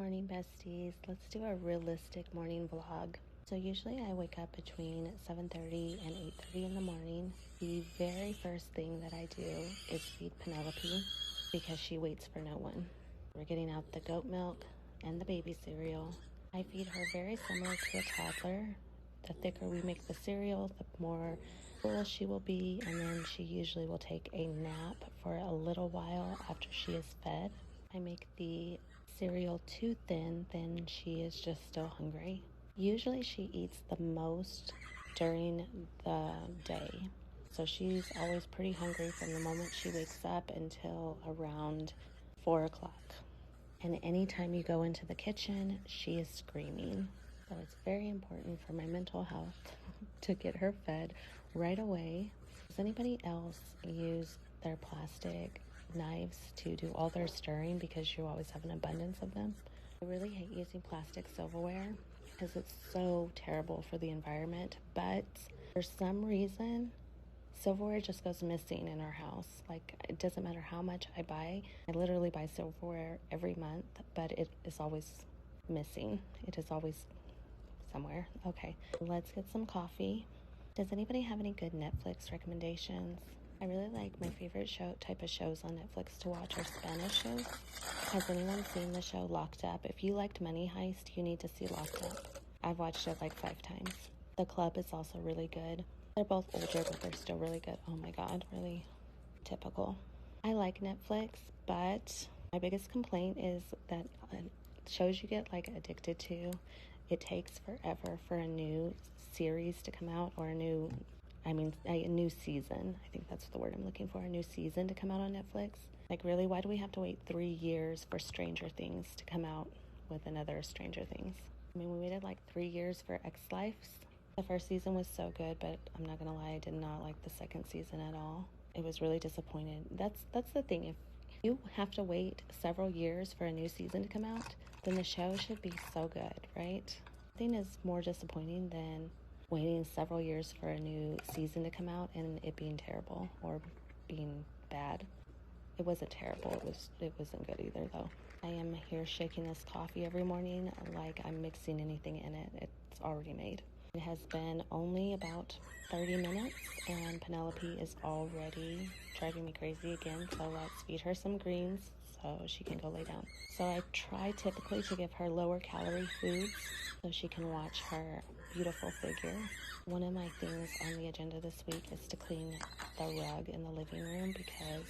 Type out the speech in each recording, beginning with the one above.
morning, besties. Let's do a realistic morning vlog. So usually I wake up between 7:30 and 8:30 in the morning. The very first thing that I do is feed Penelope because she waits for no one. We're getting out the goat milk and the baby cereal. I feed her very similar to a toddler. The thicker we make the cereal, the more full she will be, and then she usually will take a nap for a little while after she is fed. I make the cereal too thin, then she is just still hungry. Usually she eats the most during the day. So she's always pretty hungry from the moment she wakes up until around 4 o'clock. And anytime you go into the kitchen, she is screaming. So it's very important for my mental health to get her fed right away. Does anybody else use their plastic knives to do all their stirring because you always have an abundance of them? I really hate using plastic silverware because it's so terrible for the environment. But for some reason, silverware just goes missing in our house. Like, it doesn't matter how much I buy. I literally buy silverware every month, but it is always missing. It is always somewhere. Okay, let's get some coffee. Does anybody have any good Netflix recommendations? I really like my favorite type of shows on Netflix to watch are Spanish shows. Has anyone seen the show Locked Up? If you liked Money Heist, you need to see Locked Up. I've watched it like 5 times. The Club is also really good. They're both older, but they're still really good. Oh my God, really typical. I like Netflix, but my biggest complaint is that shows you get like addicted to, it takes forever for a new series to come out, or a new season. I think that's the word I'm looking for. A new season to come out on Netflix. Like, really, why do we have to wait 3 years for Stranger Things to come out with another Stranger Things? I mean, we waited like 3 years for X-Lives. The first season was so good, but I'm not gonna lie, I did not like the second season at all. It was really disappointed. That's the thing. If you have to wait several years for a new season to come out, then the show should be so good, right? Nothing is more disappointing than waiting several years for a new season to come out and it being terrible or being bad. It wasn't terrible. It wasn't good either, though. I am here shaking this coffee every morning like I'm mixing anything in it. It's already made. It has been only about 30 minutes and Penelope is already driving me crazy again. So let's feed her some greens so she can go lay down. So I try typically to give her lower calorie foods so she can watch her beautiful figure. One of my things on the agenda this week is to clean the rug in the living room because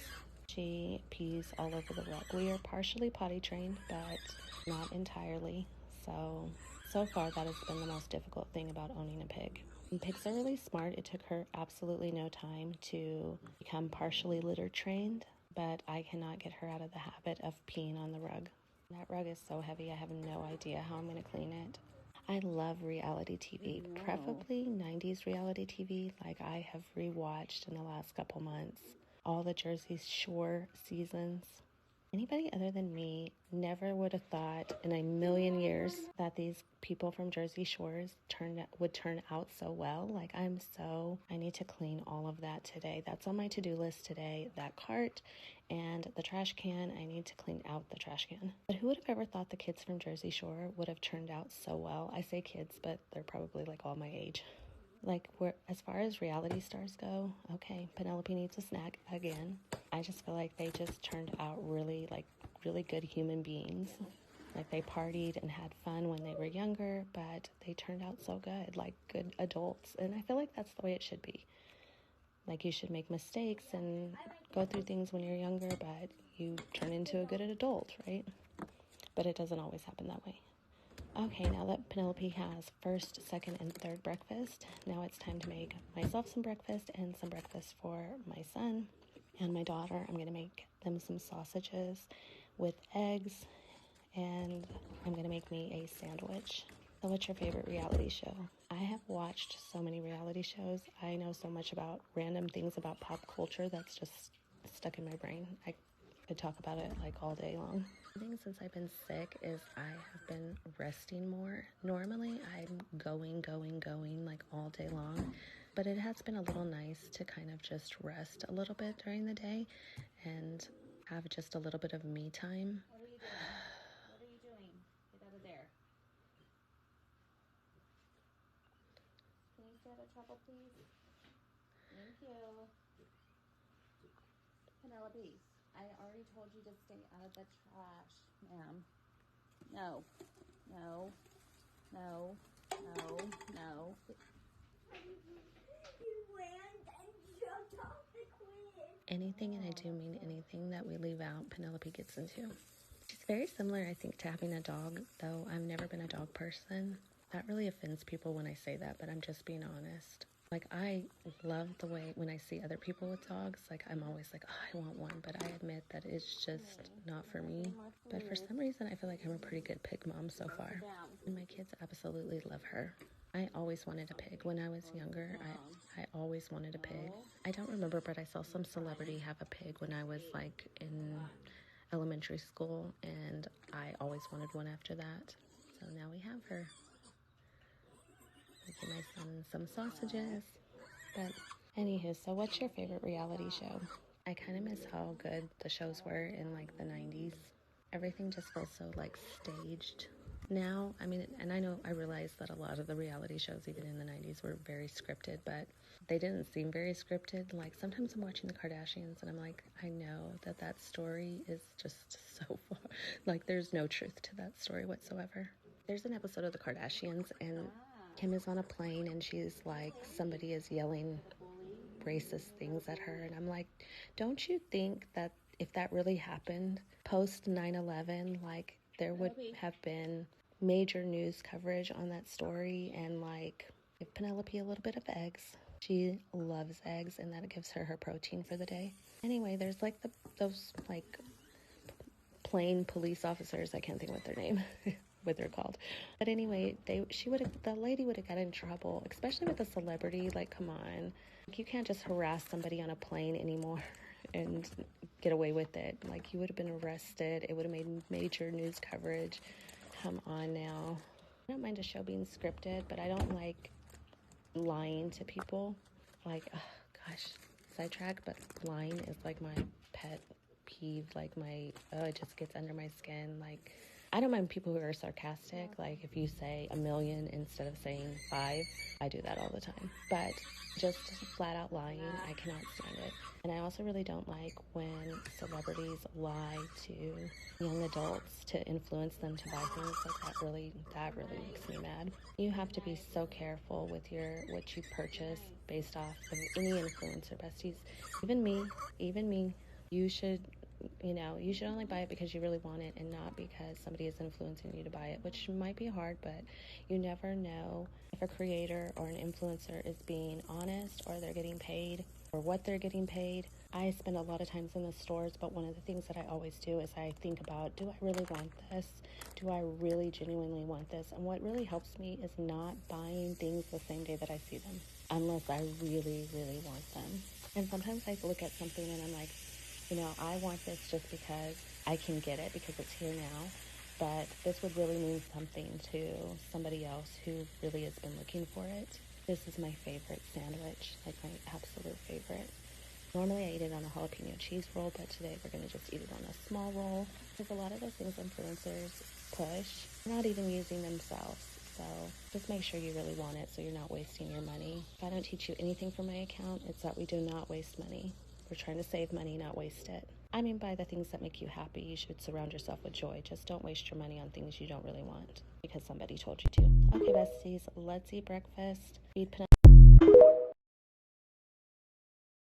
she pees all over the rug. We are partially potty trained, but not entirely. So far that has been the most difficult thing about owning a pig. And pigs are really smart. It took her absolutely no time to become partially litter trained, but I cannot get her out of the habit of peeing on the rug. That rug is so heavy, I have no idea how I'm going to clean it. I love reality TV, preferably 90s reality TV. Like, I have rewatched in the last couple months all the Jersey Shore seasons. Anybody other than me never would have thought in a million years that these people from Jersey Shores would turn out so well. Like, I need to clean all of that today. That's on my to-do list today. That cart and the trash can, I need to clean out the trash can. But who would have ever thought the kids from Jersey Shore would have turned out so well? I say kids, but they're probably like all my age. Like, as far as reality stars go, okay, Penelope needs a snack again. I just feel like they just turned out really good human beings. Like, they partied and had fun when they were younger, but they turned out so good, like good adults. And I feel like that's the way it should be. Like, you should make mistakes and go through things when you're younger, but you turn into a good adult, right? But it doesn't always happen that way. Okay, now that Penelope has first, second, and third breakfast, now it's time to make myself some breakfast and some breakfast for my son and my daughter. I'm going to make them some sausages with eggs, and I'm going to make me a sandwich. So what's your favorite reality show? I have watched so many reality shows. I know so much about random things about pop culture that's just stuck in my brain. I could talk about it like all day long. One thing since I've been sick is I have been resting more. Normally I'm going like all day long, but it has been a little nice to kind of just rest a little bit during the day and have just a little bit of me time. What are you doing? Out of there. Can you stay out of trouble, please? Thank you. Penelope, I already told you to stay out of the trash, ma'am. No. No. No. No. No. Anything, and I do mean anything, that we leave out, Penelope gets into. It's very similar, I think, to having a dog, though I've never been a dog person. That really offends people when I say that, but I'm just being honest. Like, I love the way when I see other people with dogs, like, I'm always like, oh, I want one, but I admit that it's just not for me. But for some reason, I feel like I'm a pretty good pig mom so far. And my kids absolutely love her. I always wanted a pig. When I was younger, I always wanted a pig. I don't remember, but I saw some celebrity have a pig when I was, like, in elementary school, and I always wanted one after that. So now we have her. Making my son some sausages. But anywho, so what's your favorite reality show? I kind of miss how good the shows were in like the 90s. Everything just feels so like staged now. I mean, and I realize that a lot of the reality shows even in the 90s were very scripted, but they didn't seem very scripted. Like sometimes I'm watching the Kardashians and I'm like, I know that story is just so far, like there's no truth to that story whatsoever. There's an episode of the Kardashians and Kim is on a plane and she's like, somebody is yelling racist things at her. And I'm like, don't you think that if that really happened post 9/11, like there would have been major news coverage on that story, and like give Penelope a little bit of eggs. She loves eggs and that gives her protein for the day. Anyway, there's like those like plain police officers. I can't think what their name what they're called. But anyway, the lady would have got in trouble, especially with a celebrity. Like, come on. Like, you can't just harass somebody on a plane anymore and get away with it. Like, you would have been arrested. It would have made major news coverage. Come on now. I don't mind a show being scripted, but I don't like lying to people. Like, oh, gosh, sidetrack, but lying is like my pet peeve. Like it just gets under my skin. Like, I don't mind people who are sarcastic. Like if you say 1,000,000 instead of saying 5, I do that all the time. But just flat out lying, I cannot stand it. And I also really don't like when celebrities lie to young adults to influence them to buy things. Like that really makes me mad. You have to be so careful with what you purchase based off of any influencer besties. Even me. You should only buy it because you really want it and not because somebody is influencing you to buy it, which might be hard, but you never know if a creator or an influencer is being honest or they're getting paid or what they're getting paid. I spend a lot of times in the stores, but one of the things that I always do is I think about, do I really want this? Do I really genuinely want this? And what really helps me is not buying things the same day that I see them, unless I really, really want them. And sometimes I look at something and I'm like, I want this just because I can get it because it's here now, but this would really mean something to somebody else who really has been looking for it. This is my favorite sandwich, like my absolute favorite. Normally I eat it on a jalapeno cheese roll, but today we're going to just eat it on a small roll because a lot of those things influencers push, they're not even using themselves. So just make sure you really want it so you're not wasting your money. If I don't teach you anything from my account, it's that we do not waste money. We're trying to save money, not waste it. I mean, buy the things that make you happy. You should surround yourself with joy. Just don't waste your money on things you don't really want because somebody told you to. Okay, besties, let's eat breakfast. Feed